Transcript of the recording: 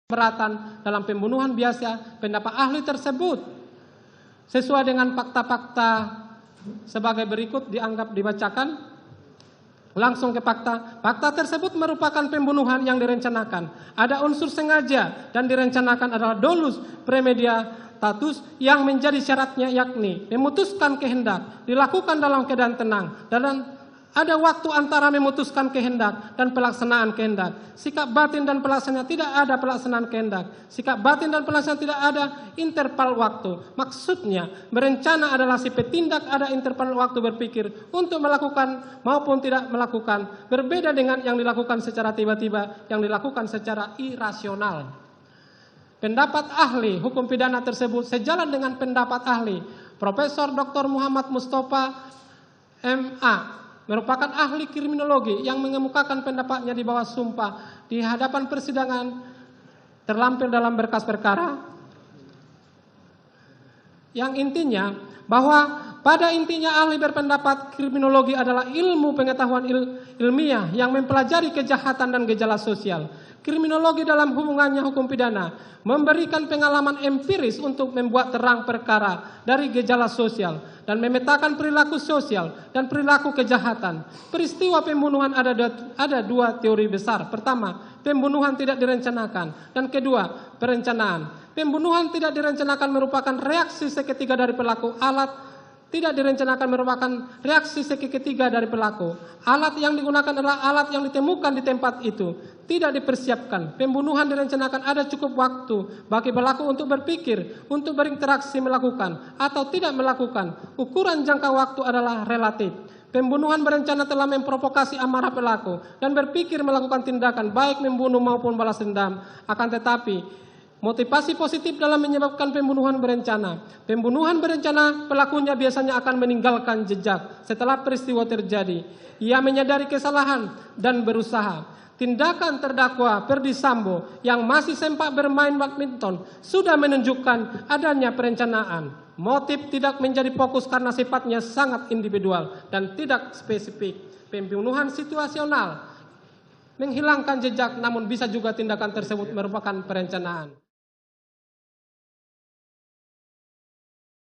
keberatan dalam pembunuhan biasa. Pendapat ahli tersebut sesuai dengan fakta-fakta sebagai berikut dianggap dibacakan. Langsung ke fakta. Fakta tersebut merupakan pembunuhan yang direncanakan. Ada unsur sengaja dan direncanakan adalah dolus premeditatus yang menjadi syaratnya, yakni memutuskan kehendak dilakukan dalam keadaan tenang dan ada waktu antara memutuskan kehendak dan pelaksanaan kehendak. Sikap batin dan pelaksanaan tidak ada pelaksanaan kehendak. Sikap batin dan pelaksanaan tidak ada interval waktu. Maksudnya, berencana adalah si petindak ada interval waktu berpikir untuk melakukan maupun tidak melakukan. Berbeda dengan yang dilakukan secara tiba-tiba, yang dilakukan secara irasional. Pendapat ahli hukum pidana tersebut sejalan dengan pendapat ahli Profesor Dr. Muhammad Mustafa MA, merupakan ahli kriminologi yang mengemukakan pendapatnya di bawah sumpah di hadapan persidangan terlampir dalam berkas perkara, yang intinya bahwa pada intinya ahli berpendapat kriminologi adalah ilmu pengetahuan ilmiah yang mempelajari kejahatan dan gejala sosial. Kriminologi dalam hubungannya hukum pidana memberikan pengalaman empiris untuk membuat terang perkara dari gejala sosial dan memetakan perilaku sosial dan perilaku kejahatan. Peristiwa pembunuhan ada dua teori besar. Pertama, pembunuhan tidak direncanakan, dan kedua, perencanaan. Pembunuhan tidak direncanakan merupakan reaksi seketika dari pelaku. Alat tidak direncanakan merupakan reaksi seketika dari pelaku. Alat yang digunakan adalah alat yang ditemukan di tempat itu, tidak dipersiapkan. Pembunuhan direncanakan ada cukup waktu bagi pelaku untuk berpikir, untuk berinteraksi melakukan atau tidak melakukan. Ukuran jangka waktu adalah relatif. Pembunuhan berencana telah memprovokasi amarah pelaku dan berpikir melakukan tindakan baik membunuh maupun balas dendam. Akan tetapi motivasi positif dalam menyebabkan pembunuhan berencana. Pembunuhan berencana pelakunya biasanya akan meninggalkan jejak setelah peristiwa terjadi. Ia menyadari kesalahan dan berusaha. Tindakan terdakwa Ferdy Sambo yang masih sempat bermain badminton sudah menunjukkan adanya perencanaan. Motif tidak menjadi fokus karena sifatnya sangat individual dan tidak spesifik. Pembunuhan situasional menghilangkan jejak, namun bisa juga tindakan tersebut merupakan perencanaan.